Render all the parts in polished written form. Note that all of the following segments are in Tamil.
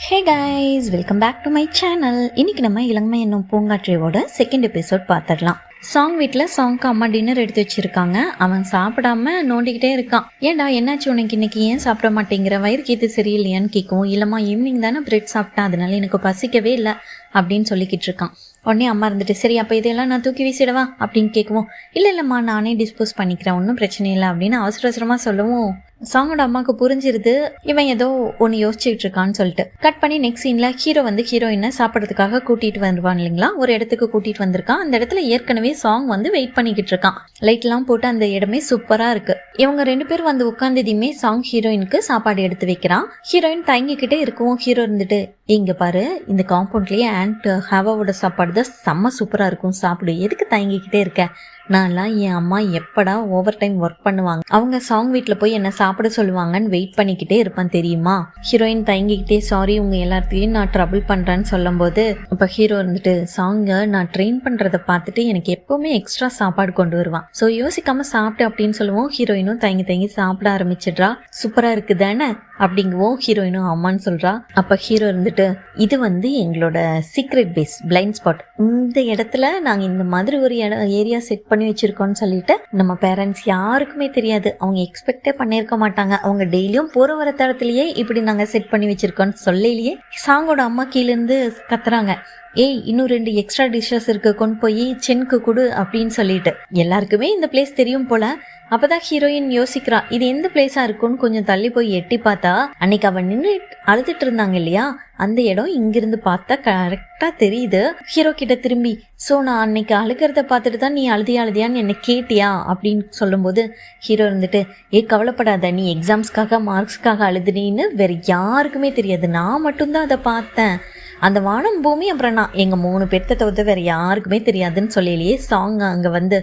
Hey guys, welcome back to my channel. இன்னைக்கு நம்ம இளமை என்னும் பூங்காற்றியோட செகண்ட் எபிசோட் பார்த்துடலாம். சாங் வீட்டில் சாங்க்கு அம்மா டின்னர் எடுத்து வச்சிருக்காங்க. அவன் சாப்பிடாம நோண்டிக்கிட்டே இருக்கான். ஏன்டா என்னாச்சு உனக்கு, இன்னைக்கு ஏன் சாப்பிட மாட்டேங்கிற, வயிறுக்கு இது சரியில்லையான்னு கேட்கவும், இல்லைம்மா ஈவினிங் தானே பிரெட் சாப்பிட்டேன், அதனால எனக்கு பசிக்கவே இல்லை அப்படின்னு சொல்லிக்கிட்டு இருக்கான். உடனே அம்மா இருந்துட்டு, சரி அப்போ இதெல்லாம் நான் தூக்கி வீசிடவா அப்படின்னு கேட்கவும், இல்லைம்மா நானே டிஸ்போஸ் பண்ணிக்கிறேன், ஒன்றும் பிரச்சனை இல்லை அப்படின்னு அவசர அவசரமாக சொல்லவும் சாங்கோட அம்மாவுக்கு புரிஞ்சிருது இவன் ஏதோ ஒன்று யோசிச்சுட்டு இருக்கான்னு சொல்லிட்டு. கட் பண்ணி நெக்ஸ்ட் சீன்ல ஹீரோ வந்து ஹீரோயினை சாப்பிட்றதுக்காக கூட்டிட்டு வருவான் இல்லைங்களா. ஒரு இடத்துக்கு கூட்டிட்டு வந்திருக்கான். அந்த இடத்துல ஏற்கனவே சாங் வந்து வெயிட் பண்ணிக்கிட்டு இருக்கான். லைட் எல்லாம் போட்டு அந்த இடமே சூப்பரா இருக்கு. இவங்க ரெண்டு பேரும் வந்து உட்கார்ந்ததையுமே சாங் ஹீரோயினுக்கு சாப்பாடு எடுத்து வைக்கிறான். ஹீரோயின் தயங்கிக்கிட்டே இருக்கவும் ஹீரோ இருந்துட்டு, இங்க பாரு, இந்த காம்பவுண்ட்லயே ஆண்ட் ஹாவாவோட சாப்பாடு தான் செம்ம சூப்பரா இருக்கும், சாப்பிடு, எதுக்கு தயங்கிக்கிட்டே இருக்க, நான்லாம் என் அம்மா எப்படா ஓவர் டைம் ஒர்க் பண்ணுவாங்க, அவங்க சாங் வீட்டில் போய் என்ன சாப்பிட சொல்லுவாங்கன்னு வெயிட் பண்ணிக்கிட்டே இருப்பான் தெரியுமா. ஹீரோயின் தயங்கிக்கிட்டே, சாரி உங்க எல்லாத்தையும் நான் ட்ரபிள் பண்றேன்னு சொல்லும் போது இப்போ ஹீரோ இருந்துட்டு, சாங்கை நான் ட்ரெயின் பண்றதை பார்த்துட்டு எனக்கு எப்பவுமே எக்ஸ்ட்ரா சாப்பாடு கொண்டு வருவான், ஸோ யோசிக்காம சாப்பிட்டு அப்படின்னு சொல்லுவோம். ஹீரோயினும் தயங்கி தயங்கி சாப்பிட ஆரம்பிச்சிடுறா. சூப்பரா இருக்கு தானே அப்படிங்குவோம். ஹீரோயினும் ஆமான்னு சொல்றா. அப்ப ஹீரோ இருந்துட்டு, இது வந்து எங்களோட சீக்ரெட் பேஸ், பிளைண்ட் ஸ்பாட், இந்த இடத்துல நாங்க இந்த மாதிரி ஒரு ஏரியா செட் பண்ணி வச்சிருக்கோம்னு சொல்லிட்டு நம்ம பேரண்ட்ஸ் யாருக்குமே தெரியாது, அவங்க எக்ஸ்பெக்டே பண்ணியிருக்க மாட்டாங்க, அவங்க டெய்லியும் போற வர தடத்துலயே இப்படி நாங்க செட் பண்ணி வச்சிருக்கோம்னு சொல்லலையே சாங்கோட அம்மா கீழ இருந்து கத்துறாங்க, ஏய் இன்னும் 2 எக்ஸ்ட்ரா டிஷ்ஷஸ் இருக்கு, கொண்டு போய் சென்க்கு கொடு அப்படின்னு சொல்லிட்டு. எல்லாருக்குமே இந்த பிளேஸ் தெரியும் போல. அப்பதான் ஹீரோயின் யோசிக்கிறா, இது எந்த பிளேஸா இருக்கும்னு கொஞ்சம் தள்ளி போய் எட்டி பார்த்தா அன்னைக்கு அவன் நின்று அழுதுட்டு இருந்தாங்க இல்லையா, அந்த இடம் இங்கிருந்து பார்த்தா கரெக்டா தெரியுது. ஹீரோ கிட்ட திரும்பி, சோ நான் அன்னைக்கு அழுகிறத பார்த்துட்டு தான் நீ அழுதியான்னு என்ன கேட்டியா அப்படின்னு சொல்லும் போது ஹீரோ இருந்துட்டு, கவலைப்படாத, நீ எக்ஸாம்ஸ்க்காக மார்க்ஸ்க்காக அழுதுனின்னு வேற யாருக்குமே தெரியாது, நான் மட்டும்தான் அதை பார்த்தேன், அந்த வானம் பூமி அப்புறம் நான், எங்க 3 பேர்த்த தவிர்த்து வேற யாருக்குமே தெரியாதுன்னு சொல்லலையே சாங் அங்க வந்து,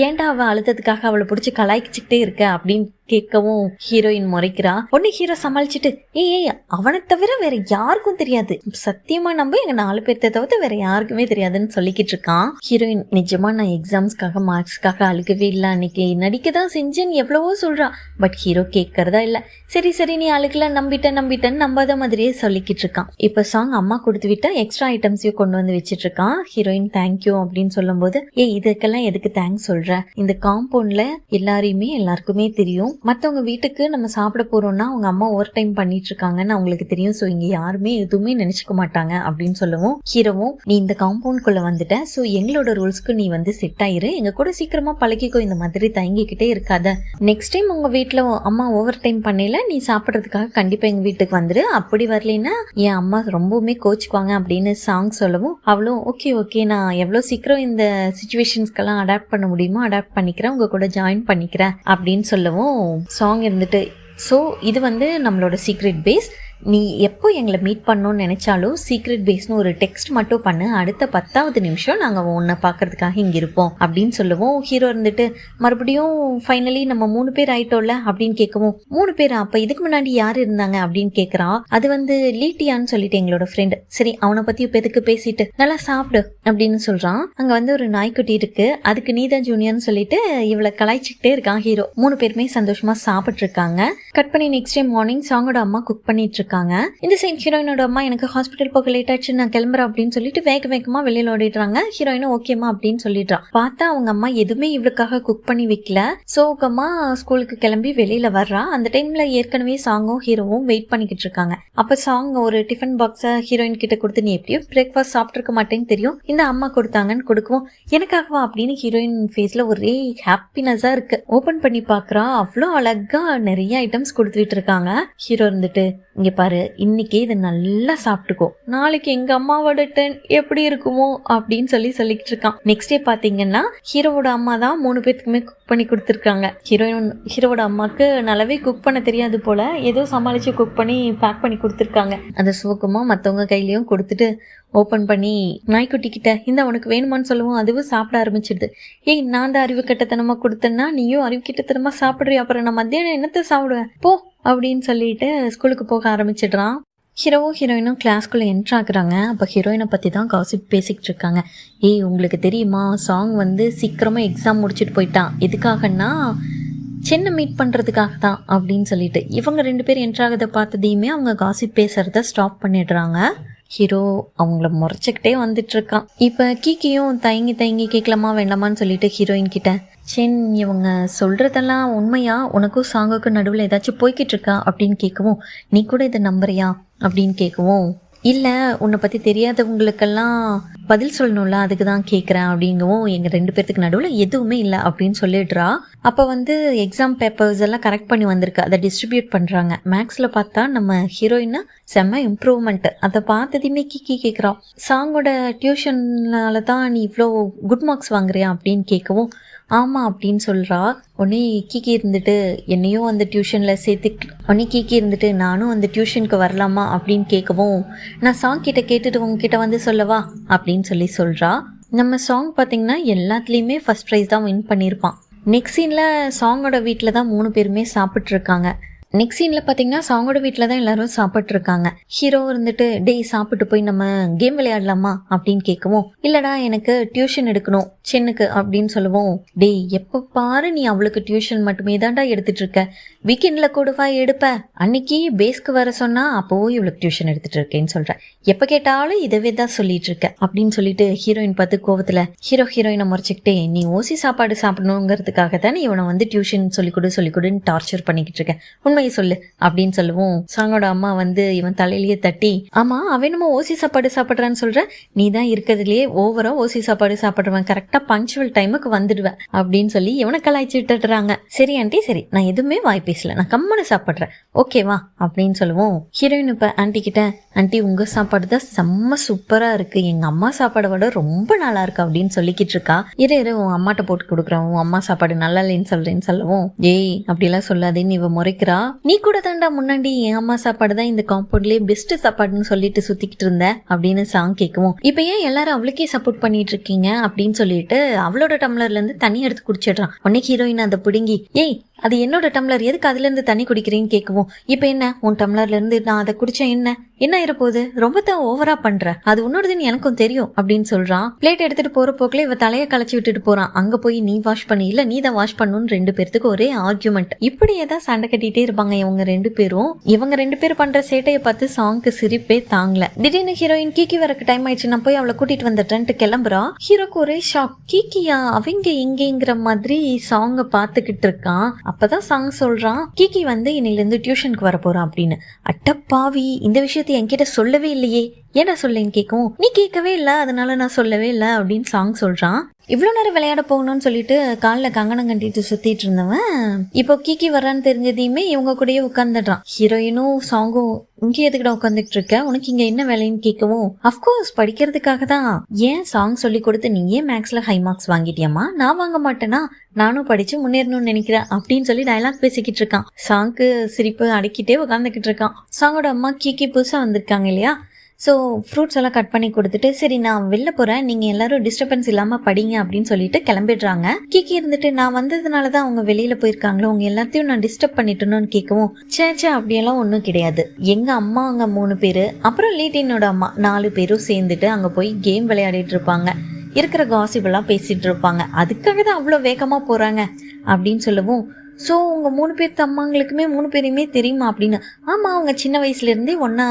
ஏன்டா அவ அழுத்தத்துக்காக அவளை பிடிச்சி கலாய்ச்சிக்கிட்டே இருக்க அப்படின்னு கேட்கவும் ஹீரோயின் முறைக்கிறா. உடனே ஹீரோ சமாளிச்சுட்டு, ஏய் அவனை தவிர வேற யாருக்கும் தெரியாது, சத்தியமா நம்ப, எங்க 4 பேர்த்த தவிர்த்து வேற யாருக்குமே தெரியாதுன்னு சொல்லிக்கிட்டு இருக்கான். ஹீரோயின், நிஜமா நான் எக்ஸாம்ஸ்க்காக மார்க்ஸ்க்காக அழுகவே இல்லை, அன்னைக்கு நடிக்கதான் செஞ்சேன்னு எவ்வளவோ சொல்றா. பட் ஹீரோ கேட்கறதா இல்ல. சரி சரி நீ அழுகல, நம்பிட்டேன்னு நம்பாத மாதிரியே சொல்லிக்கிட்டு இருக்கான். இப்ப சாங் அம்மா கொடுத்து விட்டா எக்ஸ்ட்ரா ஐட்டம்ஸையும் கொண்டு வந்து வச்சிட்டு இருக்கான். ஹீரோயின் தேங்க்யூ அப்படின்னு சொல்லும் போது, இதுக்கெல்லாம் எதுக்கு தேங்க்ஸ் சொல்ற, இந்த காம்பவுண்ட்ல எல்லாருக்குமே தெரியும், மற்றவங்க வீட்டுக்கு நம்ம சாப்பிட போறோம்னா அவங்க அம்மா ஓவர் டைம் பண்ணிட்டு இருக்காங்கன்னு அவங்களுக்கு தெரியும், ஸோ இங்க யாருமே எதுவுமே நினைச்சுக்க மாட்டாங்க அப்படின்னு சொல்லவும் ஹீரோவும், நீ இந்த காம்பவுண்ட்குள்ள வந்துட்ட, ஸோ எங்களோட ரூல்ஸ்க்கு நீ வந்து செட் ஆயிரு, எங்க கூட சீக்கிரமா பழகிக்கோ, இந்த மாதிரி தயங்கிக்கிட்டே இருக்காத, நெக்ஸ்ட் டைம் உங்க வீட்டுல அம்மா ஓவர் டைம் பண்ணல நீ சாப்பிட்றதுக்காக கண்டிப்பா எங்க வீட்டுக்கு வந்துரு, அப்படி வரலைன்னா என் அம்மா ரொம்பவுமே கோச்சுக்குவாங்க அப்படின்னு சாங் சொல்லவும் அவளும் ஓகே நான் எவ்வளோ சீக்கிரம் இந்த சிச்சுவேஷன்ஸ்க்கெல்லாம் அடாப்ட் பண்ண முடியுமோ அடாப்ட் பண்ணிக்கிறேன், உங்க கூட ஜாயின் பண்ணிக்கிறேன் அப்படின்னு சொல்லவும் சாங் இருந்துட்டு, ஸோ இது வந்து நம்மளோட சீக்ரெட் பேஸ், நீ எப்போ எங்களை மீட் பண்ணணும்னு நினைச்சாலும் சீக்ரெட் பேஸ்னு ஒரு டெக்ஸ்ட் மட்டும் பண்ணு, அடுத்த 10வது நிமிஷம் நாங்கள் உன்னை பார்க்கறதுக்காக இங்கே இருப்போம் அப்படின்னு சொல்லுவோம். ஹீரோ இருந்துட்டு, மறுபடியும் ஃபைனலி நம்ம 3 பேர் ஆயிட்டோம்ல அப்படின்னு கேட்கவும், 3 பேரா, அப்போ இதுக்கு முன்னாடி யார் இருந்தாங்க அப்படின்னு கேட்குறான். அது வந்து லீட்டியான்னு சொல்லிட்டு எங்களோட ஃப்ரெண்டு, சரி அவனை பற்றி இப்போ எதுக்கு பேசிட்டு நல்லா சாப்பிடு அப்படின்னு சொல்கிறான். அங்கே வந்து ஒரு நாய்க்குட்டி இருக்கு, அதுக்கு நீதான் ஜூனியர்னு சொல்லிட்டு இவளை கலாய்ச்சிக்கிட்டே இருக்கான் ஹீரோ. 3 பேருமே சந்தோஷமா சாப்பிட்டு இருக்காங்க. கட் பண்ணி நெக்ஸ்ட் டே மார்னிங் சாங்கோட அம்மா குக் பண்ணிட்டு இருக்காங்க. இந்த சைட் ஹீரோயினோட அம்மா, எனக்கு ஹாஸ்பிட்டல் போக லேட் ஆச்சு, நான் கிளம்புறேன் அப்படின்னு சொல்லிட்டு வேகமா வெளியில ஓடிடுறாங்க. ஹீரோயினும் ஓகேமா அப்படின்னு சொல்லிடுறான். பார்த்தா அவங்க அம்மா எதுவுமே இவளுக்காக குக் பண்ணி வைக்கல. சோகமா ஸ்கூலுக்கு கிளம்பி வெளியில வர்றா. அந்த டைம்ல ஏற்கனவே சாங்கும் ஹீரோவும் வெயிட் பண்ணிக்கிட்டு இருக்காங்க. அப்ப சாங் ஒரு டிஃபன் பாக்ஸ ஹீரோயின் கிட்ட கொடுத்து, நீ எப்படியும் பிரேக்ஃபாஸ்ட் சாப்பிட்டுருக்க மாட்டேன்னு தெரியும், இந்த அம்மா கொடுத்தாங்கன்னு கொடுக்கவும், எனக்காகவா அப்படின்னு ஹீரோயின் ஃபேஸ்ல ஒரே ஹாப்பினஸா இருக்கு. ஓபன் பண்ணி பாக்குறா, அவ்வளோ அழகா நிறைய ஐட்டம்ஸ் கொடுத்துட்டு இருக்காங்க. ஹீரோ இருந்துட்டு, இங்க பாரு, இன்னைக்கே இதை நல்லா சாப்பிட்டுக்கோ, நாளைக்கு எங்க அம்மாவோட டர்ன் எப்படி இருக்குமோ அப்படின்னு சொல்லிக்கிட்டு இருக்கான். நெக்ஸ்ட் டே பாத்தீங்கன்னா ஹீரோவோட அம்மா தான் 3 பேருக்குமே குக் பண்ணி கொடுத்துருக்காங்க. ஹீரோவோட அம்மாக்கு நல்லாவே குக் பண்ண தெரியாது போல, ஏதோ சமாளிச்சு குக் பண்ணி பேக் பண்ணி கொடுத்துருக்காங்க. அந்த சோகமா மற்றவங்க கையிலயும் கொடுத்துட்டு ஓப்பன் பண்ணி நாய்க்குட்டி கிட்ட, இந்த உனக்கு வேணுமான்னு சொல்லவும் அதுவும் சாப்பிட ஆரம்பிச்சிடுது. நான் தான் அறிவு கட்டத்தனமா கொடுத்தேன்னா நீயும் அறிவு கிட்டத்தனமா சாப்பிடுறியா, அப்புறம் நான் மத்தியானம் என்னத்தை சாப்பிடுவேன் போ அப்படின்னு சொல்லிட்டு ஸ்கூலுக்கு போக ஆரம்பிச்சிடுறான். ஹீரோவும் ஹீரோயினும் கிளாஸ்குள்ளே என்ட்ரு ஆகுறாங்க. அப்போ ஹீரோயினை பற்றி தான் காசிப் பேசிக்கிட்டு இருக்காங்க. உங்களுக்கு தெரியுமா, சாங் வந்து சீக்கிரமாக எக்ஸாம் முடிச்சுட்டு போயிட்டான், எதுக்காகன்னா சென்னை மீட் பண்ணுறதுக்காக தான் அப்படின்னு சொல்லிட்டு இவங்க 2 பேரும் என்ட்ராகதை பார்த்ததையுமே அவங்க காசிப் பேசுகிறத ஸ்டாப் பண்ணிடுறாங்க. ஹீரோ அவங்கள முறைச்சிக்கிட்டே வந்துட்டு இருக்கான். இப்போ கீக்கியும் தயங்கி கேட்கலாமா வேண்டாமான்னு சொல்லிட்டு ஹீரோயின் கிட்ட, சென் இவங்க சொல்கிறதெல்லாம் உண்மையா, உனக்கும் சாங்குக்கும் நடுவில் ஏதாச்சும் போய்கிட்டு இருக்கா அப்படின்னு கேட்கவும், நீ கூட இதை நம்புறியா அப்படின்னு கேட்கவும், இல்லை உன்னை பற்றி தெரியாதவங்களுக்கெல்லாம் பதில் சொல்லணும்ல, அதுக்கு தான் கேட்குறேன் அப்படிங்கவும், எங்கள் 2 பேர்த்துக்கு நடுவில் எதுவுமே இல்லை அப்படின்னு சொல்லிடுறா. அப்போ எக்ஸாம் பேப்பர்ஸ் எல்லாம் கரெக்ட் பண்ணி வந்திருக்கு, அதை டிஸ்ட்ரிபியூட் பண்ணுறாங்க. மேக்ஸில் பார்த்தா நம்ம ஹீரோயினா செம்ம இம்ப்ரூவ்மெண்ட். அதை பார்த்ததையுமே கீக்கி கேட்குறா, சாங்கோட டியூஷன்னால தான் நீ இவ்வளோ குட் மார்க்ஸ் வாங்குறியா அப்படின்னு கேட்கவும், ஆமாம் அப்படின்னு சொல்கிறா. உடனே கீக்கி இருந்துட்டு என்னையும் டியூஷனில் கீக்கி இருந்துட்டு நானும் டியூஷனுக்கு வரலாமா அப்படின்னு கேட்கவும், நான் சாங் கிட்ட கேட்டுட்டு உங்ககிட்ட சொல்லவா அப்படின்னு சொல்கிறா. நம்ம சாங் பார்த்திங்கன்னா எல்லாத்துலேயுமே ஃபஸ்ட் ப்ரைஸ் தான் வின் பண்ணியிருப்பான். நெக்ஸ்ட் சீனில் சாங்கோட வீட்டில் தான் 3 பேருமே சாப்பிட்ருக்காங்க. நெக்ஸ்ட் சீனில் பார்த்தீங்கன்னா சாங்கோட வீட்டில் தான் எல்லாரும் சாப்பிட்ருக்காங்க. ஹீரோ இருந்துட்டு டேய் சாப்பிட்டு போய் நம்ம கேம் விளையாடலாமா அப்படின்னு கேட்கவும், இல்லைடா எனக்கு டியூஷன் எடுக்கணும் சென்னுக்கு அப்படின்னு சொல்லுவோம். டேய் எப்போ பாரு நீ அவளுக்கு டியூஷன் மட்டுமே தான்டா எடுத்துட்டு இருக்க, வீக்கெண்டில் கூடவா எடுப்ப, அன்னைக்கு பேஸ்க்கு வர சொன்னா அப்போ இவளுக்கு டியூஷன் எடுத்துட்டு இருக்கேன்னு சொல்கிறேன், எப்போ கேட்டாலும் இதவே தான் சொல்லிட்டு இருக்க அப்படின்னு சொல்லிட்டு ஹீரோயின் பார்த்து கோவத்தில் ஹீரோயினை முறைச்சிக்கிட்டே, நீ ஓசி சாப்பாடு சாப்பிடணுங்கிறதுக்காக தானே இவனை டியூஷன் சொல்லிக்கொடுன்னு டார்ச்சர் பண்ணிக்கிட்டு இருக்கேன், உண்மையை சொல்லு அப்படின்னு சொல்லுவோம். சாங்கோட அம்மா இவன் தலையிலேயே தட்டி, ஆமா அவன் நம்ம ஓசி சாப்பாடு சாப்பிட்றான்னு சொல்ற, நீ தான் இருக்கிறதுலேயே ஓவரா ஓசி சாப்பாடு சாப்பிடுவேன், கரெக்டா பங்க்சுவல் டைமுக்கு வந்துடுவேன் அப்படின்னு சொல்லி இவனை கலாய்ச்சி விட்டுறாங்க. சரி ஆண்டி சரி, நான் எதுவுமே வாய் பேசல, நான் கம்மனை சாப்பிட்றேன் ஓகேவா அப்படின்னு சொல்லுவோம். ஹீரோயின் இப்ப ஆண்டி கிட்ட, ஆண்டி உங்க சாப்பாடு தான் செம்ம சூப்பரா இருக்கு, எங்க அம்மா சாப்பாடை விட ரொம்ப நல்லா இருக்கு அப்படின்னு சொல்லிக்கிட்டு இருக்கா. இரு உன் அம்மாட்ட போட்டு கொடுக்குறேன், உன் அம்மா சாப்பாடு நல்லா இல்லைன்னு சொல்றேன்னு சொல்லவும், ஏய் அப்படிலாம் சொல்லாதேன்னு இவ முறைக்கிறா. நீ கூட தாண்டா முன்னாடி என் அம்மா சாப்பாடு தான் இந்த காம்பவுண்ட்லயே பெஸ்ட் சாப்பாடுன்னு சொல்லிட்டு சுத்திக்கிட்டு இருந்த அப்படின்னு சாங் கேட்கவும், இப்ப ஏன் எல்லாரும் அவளுக்கே சப்போர்ட் பண்ணிட்டு இருக்கீங்க அப்படின்னு சொல்லிட்டு அவளோட டம்ளர்ல இருந்து தண்ணி எடுத்து குடிச்சிடுறான். உடனே ஹீரோயின் அதை பிடுங்கி, ஏய் அது என்னோட டம்ளர், எதுக்கு அதுல இருந்து தண்ணி குடிக்கிறேன்னு கேட்கவும், இப்ப என்ன உன் டம்ளர்ல இருந்து நான் அதை குடிச்சேன் என்ன இருப்போகுது, ரொம்ப தான் ஓவரா பண்ற, அது உன்னோடதுன்னு எனக்கும் தெரியும் அப்படின்னு சொல்றான். பிளேட் எடுத்துட்டு போற போக்குல இவ தலையை களைச்சி விட்டுட்டு போறான். அங்க போய் நீ வாஷ் பண்ணி, இல்ல நீ தான் வாஷ் பண்ணணும்னு 2 பேர்த்துக்கு ஒரே ஆர்கியூமெண்ட். இப்படியே தான் சண்டை கட்டிட்டே இருப்பாங்க இவங்க 2 பேரும். இவங்க 2 பேர் பண்ற சேட்டையை பார்த்து சாங்க்கு சிரிப்பே தாங்கல. திடீர்னு ஹீரோயின் கீக்கி வரக்கு டைம் ஆயிடுச்சு, நான் போய் அவளை கூட்டிட்டு வந்துட்டேன்ட்டு கிளம்புறா. ஹீரோக்கு ஒரே ஷாக், கீக்கியா அவங்க எங்கேங்கிற மாதிரி சாங்க பாத்துக்கிட்டு இருக்கான். அப்பதான் சாங் சொல்றான், கீக்கி இன்னையில இருந்து டியூஷனுக்கு வர போறான் அப்படின்னு. அட்டப்பாவி, இந்த விஷயத்தை என்கிட்ட சொல்லவே இல்லையே, ஏன்னா சொல்லேன்னு கேட்கவும், நீ கேட்கவே இல்லை அதனால நான் சொல்லவே இல்லை அப்படின்னு சாங் சொல்றான். இவ்வளோ நேரம் விளையாட போகணும்னு சொல்லிட்டு காலில் கங்கணம் கட்டிட்டு சுத்திட்டு இருந்தவன் இப்போ கீக்கி வர்றான்னு தெரிஞ்சதையுமே இவங்க கூடயே உட்காந்துடுறான். ஹீரோயினும் சாங்கும், இங்கே எதுக்கிட்ட உட்காந்துட்டு இருக்க, உனக்கு இங்க என்ன வேலைன்னு கேட்கவும், அஃப்கோர்ஸ் படிக்கிறதுக்காக தான். ஏன் சாங் சொல்லி கொடுத்து நீ ஏன் மேக்ஸ்ல ஹை மார்க்ஸ் வாங்கிட்டியம்மா, நான் வாங்க மாட்டேனா, நானும் படிச்சு முன்னேறணும்னு நினைக்கிறேன் அப்படின்னு சொல்லி டயலாக் பேசிக்கிட்டு இருக்கான். சாங்க்கு சிரிப்பு அடக்கிட்டே உட்காந்துக்கிட்டு இருக்கான். சாங்கோட அம்மா கீக்கி புதுசா வந்திருக்காங்க இல்லையா, ஸோ ஃப்ரூட்ஸ் எல்லாம் கட் பண்ணி கொடுத்துட்டு, சரி நான் வெளில போகிறேன், நீங்கள் எல்லாரும் டிஸ்டர்பன்ஸ் இல்லாமல் படிங்க அப்படின்னு சொல்லிட்டு கிளம்பிடுறாங்க. கீக்கி இருந்துட்டு, நான் வந்ததுனால தான் அவங்க வெளியில் போயிருக்காங்களோ, அவங்க எல்லாத்தையும் நான் டிஸ்டர்ப் பண்ணிட்டேன்னு கேட்கவும், சே அப்படியெல்லாம் ஒன்றும் கிடையாது, எங்கள் அம்மா அங்கே 3 பேர், அப்புறம் லீட்டினோட அம்மா 4 பேரும் சேர்ந்துட்டு அங்கே போய் கேம் விளையாடிட்டு இருப்பாங்க, இருக்கிற காசிப்பெல்லாம் பேசிகிட்டு இருப்பாங்க, அதுக்காக தான் அவ்வளோ வேகமாக போகிறாங்க அப்படின்னு சொல்லவும், ஸோ உங்கள் 3 பேர்த்து அம்மாங்களுக்குமே 3 பேரையுமே தெரியுமா அப்படின்னு. ஆமாம், அவங்க சின்ன வயசுலேருந்தே ஒன்றா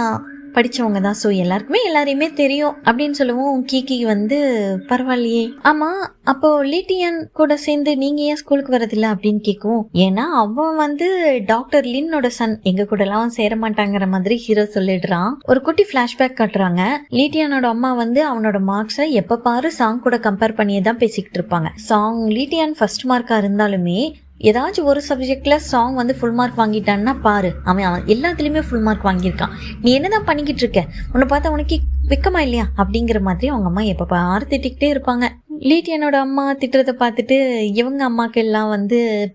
படிச்சவங்க தான், ஸோ எல்லாருக்குமே எல்லாரையுமே தெரியும் அப்படின்னு சொல்லவும், கீக்கி பரவாயில்லையே, ஆமா அப்போ லீட்டியன் கூட சேர்ந்து நீங்க ஏன் ஸ்கூலுக்கு வரதில்லை அப்படின்னு கேட்கும். ஏன்னா அவன் டாக்டர் லின்னோட சன், எங்க கூட எல்லாம் சேர மாட்டாங்கிற மாதிரி ஹீரோ சொல்லிடுறான். ஒரு குட்டி பிளாஷ்பேக் காட்டுறாங்க. லீட்டியனோட அம்மா அவனோட மார்க்ஸை எப்ப பாரு சாங் கூட கம்பேர் பண்ணியே தான் பேசிக்கிட்டு இருப்பாங்க. சாங் லீட்டியன் ஃபர்ஸ்ட் மார்க்கா இருந்தாலுமே ஏதாச்சும் ஒரு சப்ஜெக்ட்ல சாங் ஃபுல் மார்க் வாங்கிட்டான்னா பாரு, அவன் எல்லாத்துலயுமே ஃபுல் மார்க் வாங்கியிருக்கான், நீ என்னதான் பண்ணிக்கிட்டு இருக்க, உன்னை பார்த்தா உனக்கு வெக்கமா இல்லையா அப்படிங்கிற மாதிரி அவங்க அம்மா எப்ப பாரு திட்டிக்கிட்டே இருப்பாங்க. லீட்டியனோட அம்மா திட்டுறதை பார்த்துட்டு இவங்க அம்மாக்கு எல்லாம்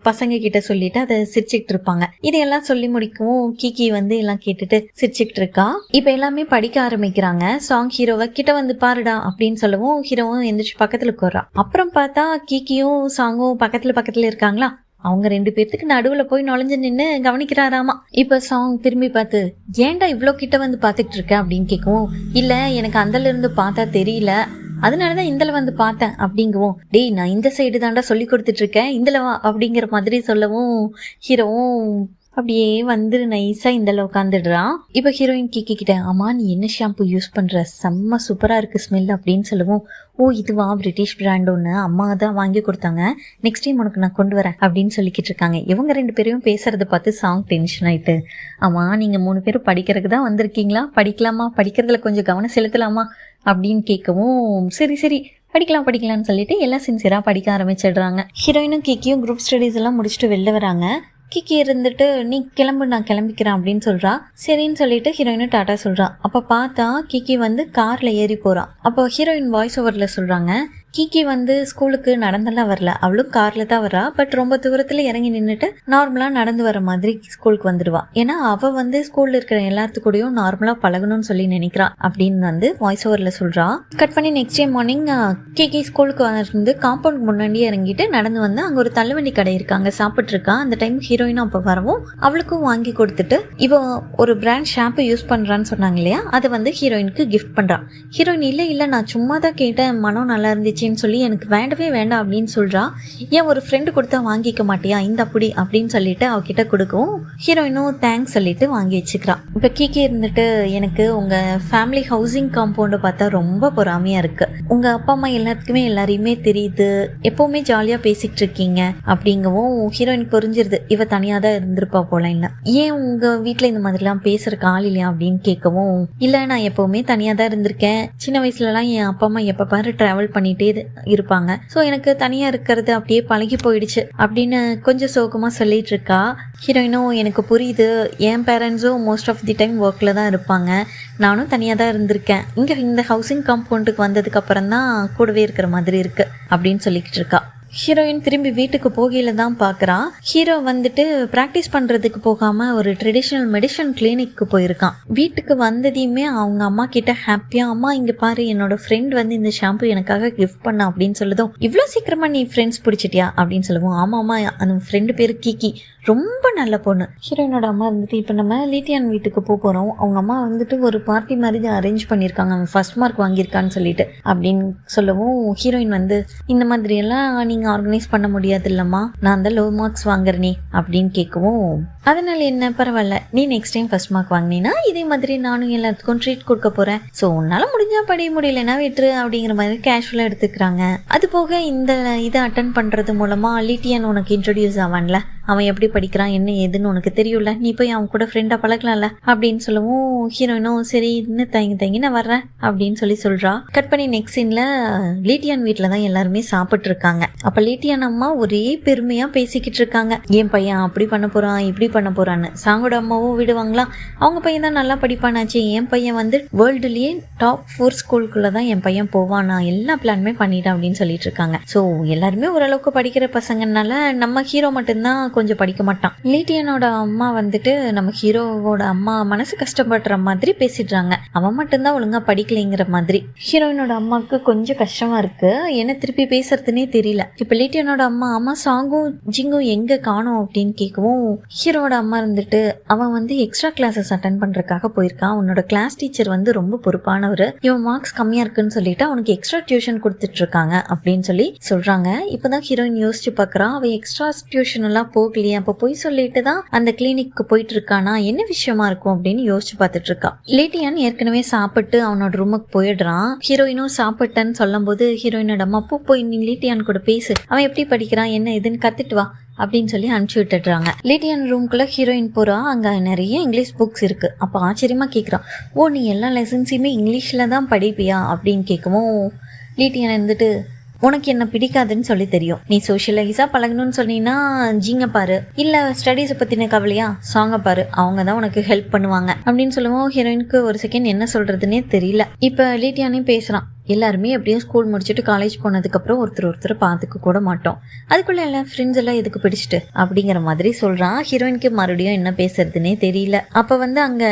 பசங்க கிட்ட சொல்லிட்டு அதை சிரிச்சுக்கிட்டு இருப்பாங்க. இதையெல்லாம் சொல்லி முடிக்கவும் கீக்கி எல்லாம் கேட்டுட்டு சிரிச்சுக்கிட்டு இருக்கா. இப்ப எல்லாமே படிக்க ஆரம்பிக்கிறாங்க. சாங் ஹீரோவை கிட்ட பாருடா அப்படின்னு சொல்லவும் ஹீரோவும் எந்திரிச்சு பக்கத்துல உட்கார்றா. அப்புறம் பார்த்தா கீக்கியும் சாங்கும் பக்கத்துல இருக்காங்களா, அவங்க 2 பேர்த்துக்கு நடுவுல போய் நுழைஞ்சு நின்று கவனிக்கிறாராமா. இப்ப சாங் திரும்பி பார்த்து, ஏன்டா இவ்வளோ கிட்ட பாத்துக்கிட்டு இருக்க அப்படின்னு கேட்கவும், இல்ல எனக்கு அந்தல இருந்து பார்த்தா தெரியல, அதனாலதான் இந்தல வந்து பார்த்தேன் அப்படிங்கவும், டேய் நான் இந்த சைடு தாண்டா சொல்லி கொடுத்துட்டு இருக்கேன், இந்தல வா அப்படிங்கிற மாதிரி சொல்லவும் ஹீரோவும் அப்படியே வந்து நைஸா இந்தல உட்காந்துடுறான். இப்ப ஹீரோயின் கிட்ட, ஆமா நீ என்ன ஷாம்பு யூஸ் பண்ற, செம்ம சூப்பரா இருக்கு ஸ்மெல் அப்படின்னு சொல்லவும், ஓ இதுவா பிரிட்டிஷ் பிராண்ட் ஒன்று அம்மா தான் வாங்கி கொடுத்தாங்க, நெக்ஸ்ட் டைம் உனக்கு நான் கொண்டு வரேன் அப்படின்னு சொல்லிக்கிட்டு இருக்காங்க. இவங்க 2 பேரையும் பேசுறத பார்த்து சாங் டென்ஷன் ஆயிட்டு, ஆமா நீங்க 3 பேரும் படிக்கிறதுக்கு தான் வந்திருக்கீங்களா, படிக்கலாமா, படிக்கிறதுல கொஞ்சம் கவனம் செலுத்தலாமா அப்படின்னு கேட்கவும், சரி படிக்கலாம்னு சொல்லிட்டு எல்லாம் சின்சியரா படிக்க ஆரம்பிச்சிடுறாங்க. ஹீரோயினும் கிக்கியும் குரூப் ஸ்டடீஸ் எல்லாம் முடிச்சுட்டு வெளில வராங்க. கிக்கி இருந்துட்டு நீ கிளம்பு நான் கிளம்பிக்கிறேன் அப்படின்னு சொல்றா. சரின்னு சொல்லிட்டு ஹீரோயினும் டாட்டா சொல்றா. அப்ப பார்த்தா கிக்கி வந்து கார்ல ஏறி போறான். அப்போ ஹீரோயின் வாய்ஸ் ஓவர்ல சொல்றாங்க, கிக்கி வந்து ஸ்கூலுக்கு நடந்தெல்லாம் வரல, அவளும் கார்ல தான் வரா. பட் ரொம்ப தூரத்துல இறங்கி நின்றுட்டு நார்மலா நடந்து வர மாதிரி ஸ்கூலுக்கு வந்துடுவா. ஏன்னா அவ வந்து ஸ்கூல்ல இருக்கிற எல்லாத்துக்கூடயும் நார்மலா பழகணும்னு சொல்லி நினைக்கிறா அப்படின்னு வந்து வாய்ஸ் ஓவர்ல சொல்றா. கட் பண்ணி நெக்ஸ்ட் டே மார்னிங் கிக்கி ஸ்கூலுக்கு வந்து காம்பவுண்ட் முன்னாடியே இறங்கிட்டு நடந்து வந்து அங்க ஒரு தள்ளுவண்டி கடை இருக்கு, அங்க சாப்பிட்டு இருக்கா. அந்த டைம் ஹீரோயினும் அப்ப வரவும் அவளுக்கும் வாங்கி கொடுத்துட்டு, இவ ஒரு பிராண்ட் ஷாம்பு யூஸ் பண்றான்னு சொன்னாங்க இல்லையா, அதை வந்து ஹீரோயினுக்கு கிஃப்ட் பண்றா. ஹீரோயின் இல்ல நான் சும்மா தான் கேட்டேன், மனம் நல்லா இருந்துச்சு சொல்லி எனக்கு வேண்டவே வேண்டாம் அப்படின்னு சொல்றா. ஏன் ஒரு ஃப்ரெண்டு கொடுத்தா வாங்கிக்க மாட்டியா, இந்த அப்படி அப்படின்னு சொல்லிட்டு அவகிட்ட கொடுக்கவும் ஹீரோயினும் தேங்க்ஸ் சொல்லிட்டு வாங்கி வச்சுக்கிறா. இப்ப கிக்கி இருந்துட்டு, எனக்கு உங்க ஃபேமிலி ஹவுசிங் காம்பவுண்ட் பார்த்தா ரொம்ப பொறாமையா இருக்கு, உங்க அப்பா அம்மா எல்லாரையுமே தெரியுது, எப்பவுமே ஜாலியா பேசிட்டு இருக்கீங்க அப்படிங்கவும் ஹீரோயின் புரிஞ்சிருது இவ தனியா தான் இருந்திருப்பா போல. இல்ல ஏன் உங்க வீட்டுல இந்த மாதிரி எல்லாம் பேசுறதுக்கு ஆள் இல்லையா அப்படின்னு கேட்கவும், இல்ல நான் எப்பவுமே தனியா தான் இருந்திருக்கேன், சின்ன வயசுல எல்லாம் என் அப்பா அம்மா எப்ப பாரு டிராவல் பண்ணிட்டே இருப்பாங்க, சோ எனக்கு தனியா இருக்கிறது அப்படியே பழகி போயிடுச்சு அப்படின்னு கொஞ்சம் சோகமா சொல்லிட்டு இருக்கா. ஹீரோயினும் எனக்கு புரியுது, என் பேரண்ட்ஸும் மோஸ்ட் ஆஃப் தி டைம் ஒர்க்ல தான் இருப்பாங்க, நானும் தனியா தான் இருந்திருக்கேன், இங்க இந்த ஹவுசிங் காம்பவுண்டுக்கு வந்ததுக்கு அப்புறம் தான் கூடவே இருக்கிற மாதிரி இருக்கு அப்படின்னு சொல்லிக்கிட்டு இருக்கா. ஹீரோயின் திரும்பி வீட்டுக்கு போகையில தான் பாக்குறா. ஹீரோ வந்துட்டு பிராக்டிஸ் பண்றதுக்கு போகாம ஒரு ட்ரெடிஷனல் மெடிசன் கிளினிக்கு போயிருக்கான். வீட்டுக்கு வந்ததையுமே அவங்க அம்மா கிட்ட ஹாப்பியா, அம்மா இங்க பாரு என்னோட ஃப்ரெண்ட் வந்து இந்த ஷாம்பு எனக்காக கிஃப்ட் பண்ண அப்படின்னு சொல்லுதும், இவ்வளவு சீக்கிரமா நீ ஃப்ரெண்ட்ஸ் பிடிச்சிட்டியா அப்படின்னு சொல்லுவோம். ஆமாமா அந்த ஃப்ரெண்டு பேரு கிக்கி, ரொம்ப நல்ல பொண்ணு. ஹீரோயினோட அம்மா வந்துட்டு, இப்ப நம்ம லீட்டியான் வீட்டுக்கு போறோம், அவங்க அம்மா வந்துட்டு ஒரு பார்ட்டி மாதிரி அரேஞ்ச் பண்ணிருக்காங்க, அவன் ஃபர்ஸ்ட் மார்க் வாங்கியிருக்கான்னு சொல்லிட்டு அப்படின்னு சொல்லவும், ஹீரோயின் வந்து இந்த மாதிரி எல்லாம் நீங்க ஆர்கனைஸ் பண்ண முடியாது இல்லம்மா, நான் தான் லோ மார்க்ஸ் வாங்குறேனே அப்படின்னு கேட்கவும், அதனால என்ன பரவாயில்ல, நீ நெக்ஸ்ட் டைம் ஃபர்ஸ்ட் மார்க் வாங்கினீன்னா இதே மாதிரி நானும் எல்லாத்துக்கும் ட்ரீட் கொடுக்க போறேன், ஸோ உன்னால முடிஞ்சா படி, முடியலன்னா விட்டுரு அப்படிங்கிற மாதிரி கேஷுவலா எடுத்துக்கிறாங்க. அது போக இந்த இதை அட்டன் பண்றது மூலமா லீட்டியான் உனக்கு இன்ட்ரோடியூஸ் ஆவான்ல, அவன் எப்படி படிக்கிறான் என்ன ஏதுன்னு உனக்கு தெரியும்ல, நீ போய் அவன் கூட ஃப்ரெண்டா பழகலாம்ல அப்படின்னு சொல்லவும், ஹீரோயினும் சரி இன்னும் தயங்கி நான் வர்றேன் அப்படின்னு சொல்றா. கட் பண்ணி நெக்ஸ்ட் சீன்ல லீட்டியான் வீட்டுல தான் எல்லாருமே சாப்பிட்டு இருக்காங்க. அப்ப லீட்டியான் அம்மா ஒரே பெருமையா பேசிக்கிட்டு இருக்காங்க, என் பையன் அப்படி பண்ண போறான் இப்படி பண்ண போறான்னு. சாங்கோட அம்மாவும் விடுவாங்களா, அவங்க பையன் தான் நல்லா படிப்பானாச்சு, என் பையன் வந்து வேர்ல்டுலயே டாப் 4 ஸ்கூலுக்குள்ளதான் என் பையன் போவான், நான் எல்லா பிளானுமே பண்ணிட்டேன் அப்படின்னு சொல்லிட்டு இருக்காங்க. சோ எல்லாருமே ஓரளவுக்கு படிக்கிற பசங்கனால நம்ம ஹீரோ மட்டும்தான் கொஞ்சம் படிக்க மாட்டான். லீட்டியனோட அம்மா வந்துட்டு நம்ம ஹீரோவோட அம்மா மனசு கஷ்டப்படுற மாதிரி பேசிடுறாங்க, அவன் மட்டும்தான் ஒழுங்கா படிக்கலைங்கிற மாதிரி. ஹீரோயினோட அம்மாவுக்கு கொஞ்சம் கஷ்டமா இருக்கு, என்ன திருப்பி பேசுறதுன்னே தெரியல. இப்ப லீட்டியனோட அம்மா சாங்கும் ஜிங்கும் எங்க காணோம் அப்படின்னு கேட்கவும், ஹீரோட அம்மா இருந்துட்டு, அவன் வந்து எக்ஸ்ட்ரா கிளாஸஸ் அட்டன் பண்றதுக்காக போயிருக்கான், அவனோட கிளாஸ் டீச்சர் வந்து ரொம்ப பொறுப்பானவர், இவன் மார்க்ஸ் கம்மியா இருக்குன்னு சொல்லிட்டு அவனுக்கு எக்ஸ்ட்ரா டியூஷன் கொடுத்துட்டு இருக்காங்க அப்படின்னு சொல்லி சொல்றாங்க. இப்பதான் ஹீரோயின் யோசிச்சு பாக்குறான், அவன் எக்ஸ்ட்ரா டியூஷன் எல்லாம் போகலையே, அப்ப போய் சொல்லிட்டு தான் அந்த கிளினிக்கு போயிட்டு இருக்கானா, என்ன விஷயமா இருக்கும் அப்படின்னு யோசிச்சு பார்த்துட்டு இருக்கா. லேட்டியான் ஏற்கனவே சாப்பிட்டு அவனோட ரூமுக்கு போயிடுறான். ஹீரோயினும் சாப்பிட்டேன்னு சொல்லும் போது ஹீரோயினோட அம்மா, போய் நீ லேட்டியான் கூட பேசு, அவன் எப்படி படிக்கிறான் என்ன எதுன்னு கத்துட்டு வா அப்படின்னு சொல்லி அனுப்பிச்சு விட்டுடுறாங்க. லேட்டியான் ரூம்குள்ள ஹீரோயின் போறா, அங்க நிறைய இங்கிலீஷ் புக்ஸ் இருக்கு. அப்ப ஆச்சரியமா கேக்குறான், ஓ நீ எல்லா லெசன்ஸையுமே இங்கிலீஷ்ல தான் படிப்பியா அப்படின்னு கேட்கவும், லேட்டியான் இருந்துட்டு, உனக்கு என்ன பிடிக்காதுன்னு சொல்லி தெரியும், நீ சோஷியலைஸா பழகணும்னு சொன்னீங்கன்னா ஜிங்க பாரு, இல்ல ஸ்டடீஸை பத்தின கவலையா சாங்க பாரு, அவங்க தான் உனக்கு ஹெல்ப் பண்ணுவாங்க அப்படின்னு சொல்லுவோம். ஹீரோயினுக்கு ஒரு செகண்ட் என்ன சொல்றதுன்னே தெரியல. இப்ப லீட்டியானே பேசுறான், எல்லாருமே எப்படியும் ஸ்கூல் முடிச்சுட்டு காலேஜ் போனதுக்கு அப்புறம் ஒருத்தர் பார்த்துக்க கூட மாட்டோம், அதுக்குள்ள எல்லாம் ஃப்ரெண்ட்ஸ் எல்லாம் எதுக்கு பிடிச்சிட்டு அப்படிங்கிற மாதிரி சொல்றான். ஹீரோயினுக்கு மறுபடியும் என்ன பேசுறதுன்னே தெரியல. அப்ப வந்து அங்க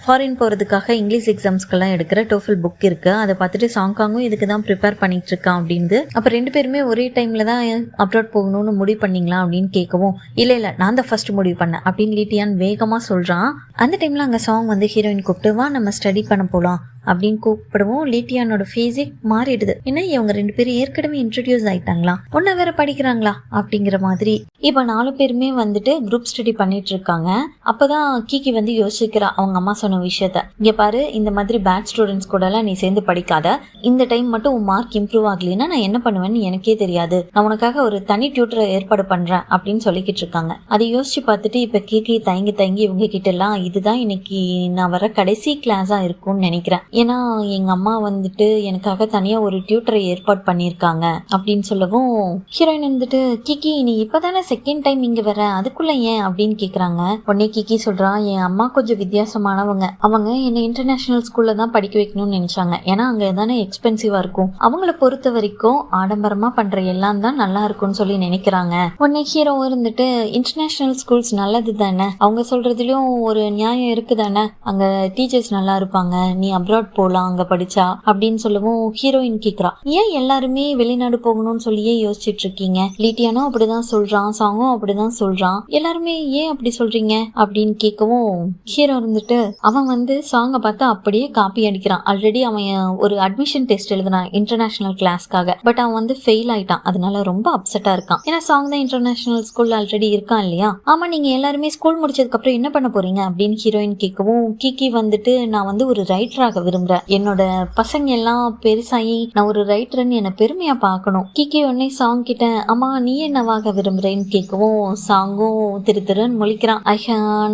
ஃபாரின் போறதுக்காக இங்கிலீஷ் எக்ஸாம்ஸ்க்கெல்லாம் எடுக்கிற டோஃபல் புக் இருக்கு, அதை பார்த்துட்டு சாங்காங்கும் இதுக்கு தான் ப்ரிப்பேர் பண்ணிட்டு இருக்கான் அப்படின்னு. அப்ப 2 பேருமே ஒரே டைம்ல தான் அப்ராட் போகணும்னு முடிவு பண்ணீங்களா அப்படின்னு கேட்கவும், இல்ல நான் தான் ஃபர்ஸ்ட் முடிவு பண்ணேன் அப்படின்னு லீட்டியான் வேகமா சொல்றான். அந்த டைம்ல அங்க சாங் வந்து ஹீரோயின் கூப்பிட்டு, வா நம்ம ஸ்டடி பண்ண போலாம் அப்படின்னு கூப்பிடுவோம். லீட்டியானோட ஃபேஸே மாறிடுது. ஏன்னா இவங்க 2 பேரும் ஏற்கனவே இன்ட்ரடியூஸ் ஆயிட்டாங்களா, ஒன்னா வேற படிக்கிறாங்களா அப்படிங்கிற மாதிரி. இப்ப 4 பேருமே வந்துட்டு குரூப் ஸ்டடி பண்ணிட்டு இருக்காங்க. அப்பதான் கீகி வந்து யோசிக்கிறா அவங்க அம்மா சொன்ன விஷயத்த. இங்க பாரு, இந்த மாதிரி பேட் ஸ்டூடெண்ட்ஸ் கூட எல்லாம் நீ சேர்ந்து படிக்காத. இந்த டைம் மட்டும் உன் மார்க் இம்ப்ரூவ் ஆகலைன்னா நான் என்ன பண்ணுவேன்னு எனக்கே தெரியாது. நான் உனக்காக ஒரு தனி டியூட்டரை ஏற்பாடு பண்றேன் அப்படின்னு சொல்லிக்கிட்டு இருக்காங்க. அதை யோசிச்சு பார்த்துட்டு இப்ப கீகி தயங்கி இவங்க கிட்ட எல்லாம் இதுதான் இன்னைக்கு நான் வர கடைசி கிளாஸா இருக்கும்னு நினைக்கிறேன். ஏன்னா எங்க அம்மா வந்துட்டு எனக்காக தனியா ஒரு டியூட்டரை ஏற்பாடு பண்ணிருக்காங்க அப்படின்னு சொல்லவும் ஹீரோயின் வந்துட்டு கிகி நீ இப்பதானே செகண்ட் டைம் இங்க வர, அதுக்குள்ள ஏன் அப்படின்னு கேக்குறாங்க. உடனே கிகி சொல்றா, என் அம்மா கொஞ்சம் வித்தியாசமானவங்க. அவங்க என்ன இன்டர்நேஷனல் ஸ்கூல்ல தான் படிக்க வைக்கணும்னு நினைச்சாங்க. ஏன்னா அங்க தானே எக்ஸ்பென்சிவா இருக்கும். அவங்கள பொறுத்த வரைக்கும் ஆடம்பரமா பண்ற எல்லாம் தான் நல்லா இருக்கும்னு சொல்லி நினைக்கிறாங்க. உடனே ஹீரோ இருந்துட்டு இன்டர்நேஷனல் ஸ்கூல்ஸ் நல்லது தானே, அவங்க சொல்றதுலயும் ஒரு நியாயம் இருக்குதானே, அங்க டீச்சர்ஸ் நல்லா இருப்பாங்க, நீ அப்ராட் போலாம் அங்க படிச்சா அப்படின்னு சொல்லவும் ஹீரோயின் கேக்குறா, ஏன் எல்லாருமே வெளிநாடு போகணும்னு சொல்லியே யோசிச்சுட்டு இருக்கீங்க? லிட்டியானோ அப்படிதான் சொல்றான், சாங்கும் அப்படிதான் சொல்றான், எல்லாருமே ஏன் அப்படி சொல்றீங்க அப்படின்னு கேட்கவும் ஹீரோ இருந்துட்டு அவன் வந்து சாங்கை பார்த்து அப்படியே காப்பி அடிக்கிறான். ஆல்ரெடி அவன் ஒரு அட்மிஷன் டெஸ்ட் எழுதினான் இன்டர்நேஷனல் கிளாஸ்க்காக. பட் அவன் வந்து ஃபெயில் ஆயிட்டான். அதனால ரொம்ப அப்செட்டா இருக்கான். ஏன்னா சாங் தான் இன்டர்நேஷனல் ஸ்கூல்ல ஆல்ரெடி இருக்கான் இல்லையா. ஆமா, நீங்க எல்லாருமே ஸ்கூல் முடிச்சதுக்கு அப்புறம் என்ன பண்ண போறீங்க அப்படின்னு ஹீரோயின் கேட்கவும் கிகி வந்துட்டு நான் வந்து ஒரு ரைட்டராக விரும்புறேன். என்னோட பசங்க எல்லாம் பெருசாகி நான் ஒரு ரைட்டர்ன்னு என்னை பெருமையா பார்க்கணும். கிகி உடனே சாங் கிட்ட அம்மா நீ என்னவாக விரும்புறேன்னு கேட்கவும் சாங்கும் திருன்னு முழிக்கிறான்.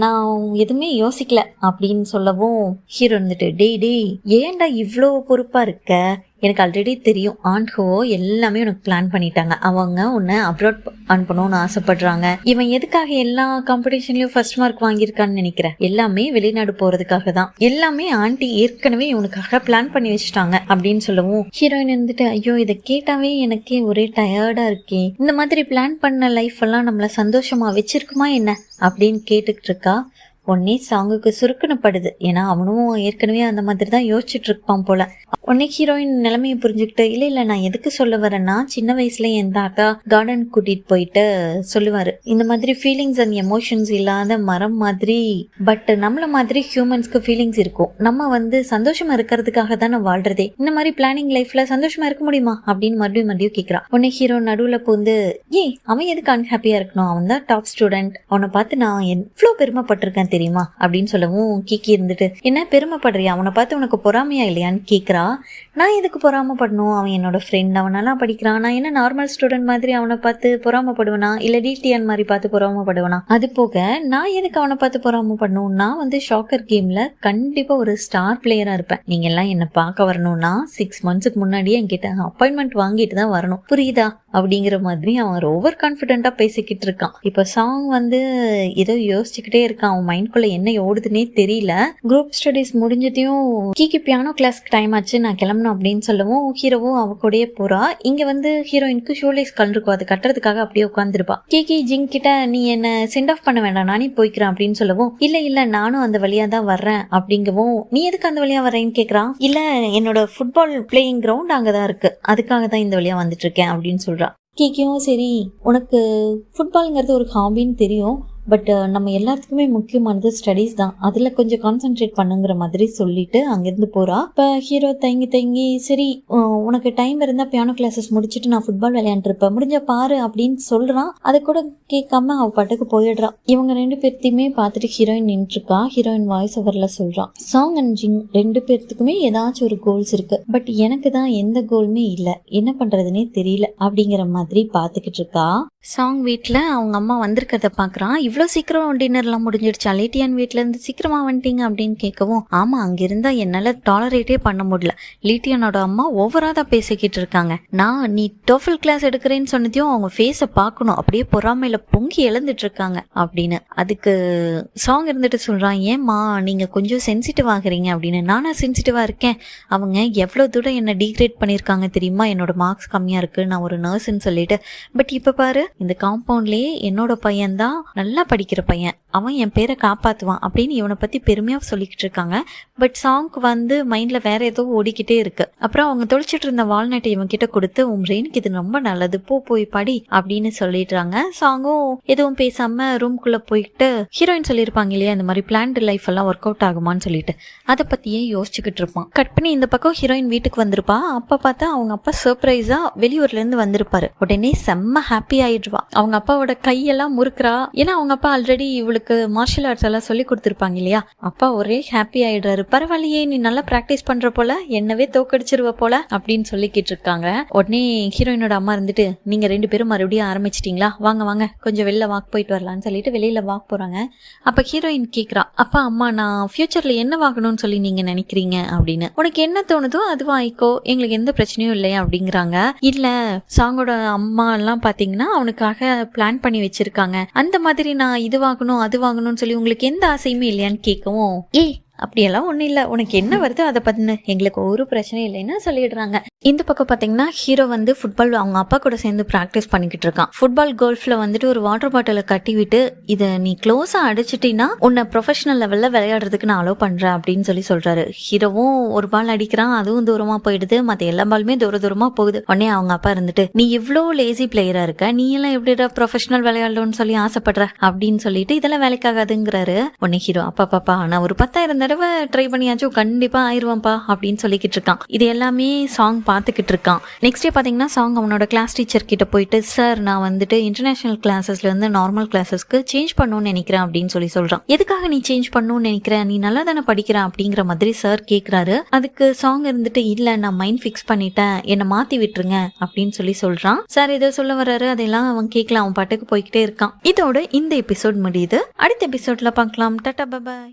நான் எதுவுமே யோசிக்கல அப்படின்னு சொல்லவும் ஹீரோ வந்துட்டு டேய் ஏன்டா இவ்வளோ பொறுப்பா இருக்க, எனக்கு ஆல்ரெடி தெரியும் ஆண்ட்கோ எல்லாமே உனக்கு பிளான் பண்ணிட்டாங்க. அவங்க உன்னை அப்ராட் அனுப்பணும்னு ஆசைப்படுறாங்க. இவன் எதுக்காக எல்லா காம்படிஷன்லயும் ஃபர்ஸ்ட் மார்க் வாங்கியிருக்கான்னு நினைக்கிறேன்? எல்லாமே வெளிநாடு போறதுக்காக தான். எல்லாமே ஆண்டி ஏற்கனவே இவனுக்காக பிளான் பண்ணி வச்சுட்டாங்க அப்படின்னு சொல்லவும் ஹீரோயின் இருந்துட்டு ஐயோ இதை கேட்டாவே எனக்கே ஒரே டயர்டா இருக்கே, இந்த மாதிரி பிளான் பண்ண லைஃப் எல்லாம் நம்மள சந்தோஷமா வச்சிருக்குமா என்ன அப்படின்னு கேட்டுக்கிட்டு இருக்கா. உடனே சாங்குக்கு சுருக்குனப்படுது. ஏன்னா அவனும் ஏற்கனவே அந்த மாதிரி தான் யோசிச்சுட்டு இருப்பான் போல. உடனே ஹீரோயின் நிலைமையை புரிஞ்சுக்கிட்டு இல்ல நான் எதுக்கு சொல்ல வரேன்னா, சின்ன வயசுல என் தாத்தா கார்டன் கூட்டிட்டு போயிட்டு சொல்லுவாரு, இந்த மாதிரி ஃபீலிங்ஸ் அண்ட் எமோஷன்ஸ் இல்லாத மரம் மாதிரி, பட் நம்மள மாதிரி ஹியூமன்ஸ்க்கு ஃபீலிங்ஸ் இருக்கும். நம்ம வந்து சந்தோஷமா இருக்கிறதுக்காக தானே வாழ்றதே, இந்த மாதிரி பிளானிங் லைஃப்ல சந்தோஷமா இருக்க முடியுமா அப்படின்னு மறுபடியும் கேட்கிறான். உடனே ஹீரோ நடுவுல போந்து அவன் எதுக்கு அன்ஹாப்பியா இருக்கணும், அவன் தான் டாப் ஸ்டூடெண்ட், அவனை பார்த்து நான் எவ்வளவு பெருமைப்பட்டிருக்கேன் தெரியுமா அப்படின்னு சொல்லவும் கிக்கி இருந்துட்டு என்ன பெருமைப்படுறியா, அவனை பார்த்து உனக்கு பொறாமையா இல்லையான்னு கேக்குறா. நான் எதுக்கு பொறாமப்படணும், அவன் என்னோட ஃப்ரெண்ட், அவனெல்லாம் படிக்கிறான், நான் என்ன நார்மல் ஸ்டூடெண்ட் மாதிரி அவனை பார்த்து பொறாமப்படுவேனா, இல்ல டிடிஎன் மாதிரி பார்த்து பொறாமப்படுவேனா? அது போக நான் எதுக்கு அவனை பார்த்து பொறாமப்படணும், நான் வந்து ஷாக்கர் கேம்ல கண்டிப்பா ஒரு ஸ்டார் பிளேயரா இருப்பேன். நீங்க எல்லாம் என்ன பார்க்க வரணும்னா 6 மந்த்ஸ்க்கு முன்னாடியே என்கிட்ட அப்பாயின்மெண்ட் வாங்கிட்டு தான் வரணும், புரியுதா அப்படிங்கிற மாதிரி அவன் ஓவர் கான்ஃபிடென்ட்டா பேசிக்கிட்டு இருக்கான். இப்ப சாங் வந்து ஏதோ யோசிச்சுக்கிட்டே இருக்கான். அவன் மைண்ட்குள்ள என்ன ஓடுதுன்னே தெரியல. குரூப் ஸ்டடிஸ் முடிஞ்சதையும் கீகி பியானோ கிளாஸ்க்கு டைம் ஆச்சு, நான் கிளம்பணும் அப்படின்னு சொல்லவும் ஹீரோவும் அவ கூடயே போறா. இங்க வந்து ஹீரோயினுக்கு ஷூலேஸ் கலந்துருக்கும், அது கட்டுறதுக்காக அப்படியே உட்காந்துருப்பா. கீகி ஜிங் கிட்ட நீ என்ன சென்ட் ஆஃப் பண்ண வேண்டாம், நானே போய்க்கிறேன் அப்படின்னு சொல்லவும் இல்ல நானும் அந்த வழியா தான் வர்றேன் அப்படிங்கவும் நீ எதுக்கு அந்த வழியா வர்றேன்னு கேக்குறான். இல்ல என்னோட ஃபுட்பால் பிளேயிங் கிரவுண்ட் அங்கதான் இருக்கு, அதுக்காக தான் இந்த வழியா வந்துட்டு இருக்கேன் அப்படின்னு சொல்றா. கேக்கும் சரி உனக்கு ஃபுட்பால்ங்கிறது ஒரு ஹாபின்னு தெரியும், பட் நம்ம எல்லாத்துக்குமே முக்கியமானது ஸ்டடீஸ் தான், அதுல கொஞ்சம் கான்சென்ட்ரேட் பண்ணுங்கிற மாதிரி சொல்லிட்டு அங்கிருந்து போறா. இப்ப ஹீரோ தங்கி சரி உனக்கு டைம் இருந்தா பியானோ கிளாஸஸ் முடிச்சுட்டு நான் ஃபுட்பால் விளையாண்டுருப்பேன், முடிஞ்ச பாரு அப்படின்னு சொல்றான். அதை கூட கேட்காம அவ பாட்டுக்கு போயிடுறா. இவங்க 2 பேர்த்தையுமே பார்த்துட்டு ஹீரோயின் நின்றுருக்கா. ஹீரோயின் வாய்ஸ் ஓவர்ல சொல்றான், சாங் அண்ட் ஜிங் 2 பேர்த்துக்குமே ஏதாச்சும் ஒரு கோல்ஸ் இருக்கு, பட் எனக்கு தான் எந்த கோலுமே இல்ல, என்ன பண்றதுன்னே தெரியல அப்படிங்கிற மாதிரி பாத்துக்கிட்டு இருக்கா. சாங் வீட்டுல அவங்க அம்மா வந்திருக்கிறத பாக்குறான். இவ்வளோ சீக்கிரம் டின்னர்லாம் முடிஞ்சிடுச்சா, லிட்டியான் வீட்டுல இருந்து சீக்கிரமா வந்துட்டீங்க அப்படின்னு கேட்கவும் ஆமா அங்க இருந்தா என்னால டாலரேட்டே பண்ண முடியல, லிட்டியானோட அம்மா ஓவரா தான் பேசிக்கிட்டு இருக்காங்க, நான் நீ டோஃபல் கிளாஸ் எடுக்கிறேன்னு சொன்னதையும் அவங்க ஃபேஸை பார்க்கணும், அப்படியே பொறாமையில பொங்கி எழுந்துட்டு இருக்காங்க அப்படின்னு. அதுக்கு சாங் இருந்துட்டு சொல்றான், ஏம்மா நீங்க கொஞ்சம் சென்சிட்டிவ் ஆகுறீங்க அப்படின்னு. நானா சென்சிட்டிவா இருக்கேன், அவங்க எவ்வளவு தூரம் என்ன டீக்ரேட் பண்ணியிருக்காங்க தெரியுமா, என்னோட மார்க்ஸ் கம்மியா இருக்கு, நான் ஒரு நர்ஸ்ன்னு சொல்லிட்டு, பட் இப்ப பாரு இந்த காம்பவுண்ட்லயே என்னோட பையன்தான் நல்லா படிக்கிற பையன், அவன் என் பேரை காப்பாத்துவான் அப்படின்னு இவனை பத்தி பெருமையா சொல்லிக்கிட்டு இருக்காங்க. பட் சாங்க்கு வந்து மைண்ட்ல வேற ஏதோ ஓடிக்கிட்டே இருக்கு. அப்புறம் அவங்க தொலைச்சிட்டு இருந்த வால்நட்டை இவன் கிட்ட கொடுத்து, உன் பிரெயினுக்கு இது ரொம்ப நல்லது, போய் படி அப்படின்னு சொல்லிடுறாங்க. சாங்கும் எதுவும் பேசாம ரூம்குள்ள போயிட்டு ஹீரோயின் சொல்லியிருப்பாங்க இல்லையா இந்த மாதிரி பிளான்டு லைஃப் எல்லாம் ஒர்க் அவுட் ஆகுமான்னு சொல்லிட்டு, அதை பத்தியே யோசிச்சுக்கிட்டு இருப்பான். கட் பண்ணி இந்த பக்கம் ஹீரோயின் வீட்டுக்கு வந்திருப்பா. அப்ப பார்த்தா அவங்க அப்பா சர்ப்ரைஸா வெளியூர்ல இருந்து வந்திருப்பாரு. உடனே செம்ம ஹாப்பி ஆயிடுவா. அவங்க அப்பாவோட கையெல்லாம் முறுக்குறா. ஏன்னா அவங்க அப்பா ஆல்ரெடி இவளுக்கு மார்ஷியல் ஆர்ட்ஸ் எல்லாம் சொல்லி கொடுத்துருப்பாங்க இல்லையா. அப்பா ஒரே ஹாப்பி ஆயிடுறாரு. பரவாயில்லையே, நீ நல்லா பிராக்டிஸ் பண்ற போல, என்னவே தோக்கடிச்சிருவ போல அப்படின்னு சொல்லிக்கிட்டு இருக்காங்க. உடனே ஹீரோயினோட அம்மா இருந்துட்டு, நீங்க 2 பேரும் மறுபடியும் ஆரம்பிச்சிட்டீங்களா, வாங்க வாங்க கொஞ்சம் வெளில வாக் போயிட்டு வரலான்னு சொல்லிட்டு வெளியில வாக் போறாங்க. அப்ப ஹீரோயின் கேக்குறா, அப்பா அம்மா நான் ஃபியூச்சர்ல என்ன வாங்கணும்னு சொல்லி நீங்க நினைக்கிறீங்க அப்படின்னு. உனக்கு என்ன தோணுதோ அது வாங்கிக்கோ, எங்களுக்கு எந்த பிரச்சனையும் இல்லையா அப்படிங்கிறாங்க. இல்ல, சாங்கோட அம்மா எல்லாம் பாத்தீங்கன்னா அவனுக்காக பிளான் பண்ணி வச்சிருக்காங்க, அந்த மாதிரி நான் இது வாங்கணும் அது வாங்கணும்னு சொல்லி உங்களுக்கு எந்த ஆசையுமே இல்லையான்னு கேட்கவும், அப்படியெல்லாம் ஒன்றும் இல்லை, உனக்கு என்ன வருதோ அதை பற்றின எங்களுக்கு ஒரு பிரச்சனையும் இல்லைன்னு சொல்லிடுறாங்க. இந்த பக்கம் பார்த்தீங்கன்னா ஹீரோ வந்து ஃபுட்பால் அவங்க அப்பா கூட சேர்ந்து ப்ராக்டிஸ் பண்ணிக்கிட்டு இருக்கான். ஃபுட்பால் கோல்ஃபில் வந்துட்டு ஒரு வாட்டர் பாட்டிலை கட்டி விட்டு, இதை நீ க்ளோஸாக அடிச்சிட்டின்னா உன்னை ப்ரொஃபஷனல் லெவலில் விளையாடுறதுக்கு நான் அலோவ் பண்ணுறேன் அப்படின்னு சொல்லி சொல்கிறாரு. ஹீரோவும் ஒரு பால் அடிக்கிறான், அதுவும் தூரமாக போயிடுது, மற்ற எல்லா பாலுமே தூரமாக போகுது. உடனே அவங்க அப்பா இருந்துட்டு, நீ இவ்வளோ லேசி பிளேயராக இருக்க, நீ எல்லாம் எப்படிடா ப்ரொஃபஷனல் விளையாடணும்னு சொல்லி ஆசைப்படுற அப்படின்னு சொல்லிட்டு இதெல்லாம் வேலைக்காகாதுங்கிறாரு. உடனே ஹீரோ, அப்பா நான் ஒரு 10,000 தடவை ட்ரை பண்ணியாச்சும் கண்டிப்பா ஆயிருவான்ப்பா அப்படின்னு சொல்லிக்கிட்டு இருக்கான். இது எல்லாமே சாங் பார்த்துக்கிட்டு இருக்கான். நெக்ஸ்ட் டே பாத்தீங்கன்னா சாங் அவனோட கிளாஸ் டீச்சர் கிட்ட போயிட்டு, சார் நான் வந்துட்டு இன்டர்நேஷனல் கிளாஸஸ்ல இருந்து நார்மல் கிளாஸஸ்க்கு சேஞ்ச் பண்ணணும்னு நினைக்கிறேன் அப்படின்னு சொல்லி சொல்றான். எதுக்காக நீ சேஞ்ச் பண்ணணும்னு நினைக்கிற, நீ நல்லா தானே படிக்கிற அப்படிங்கிற மாதிரி சார் கேட்கிறாரு. அதுக்கு சாங் இருந்துட்டு, இல்ல நான் மைண்ட் ஃபிக்ஸ் பண்ணிட்டேன், என்னை மாத்தி விட்டுருங்க அப்படின்னு சொல்லி சொல்றான். சார் ஏதோ சொல்ல வர்றாரு, அதெல்லாம் அவன் கேட்கல, அவன் பாட்டுக்கு போய்கிட்டே இருக்கான். இதோட இந்த எபிசோட் முடியுது. அடுத்த எபிசோட்ல பார்க்கலாம். Tata bye bye.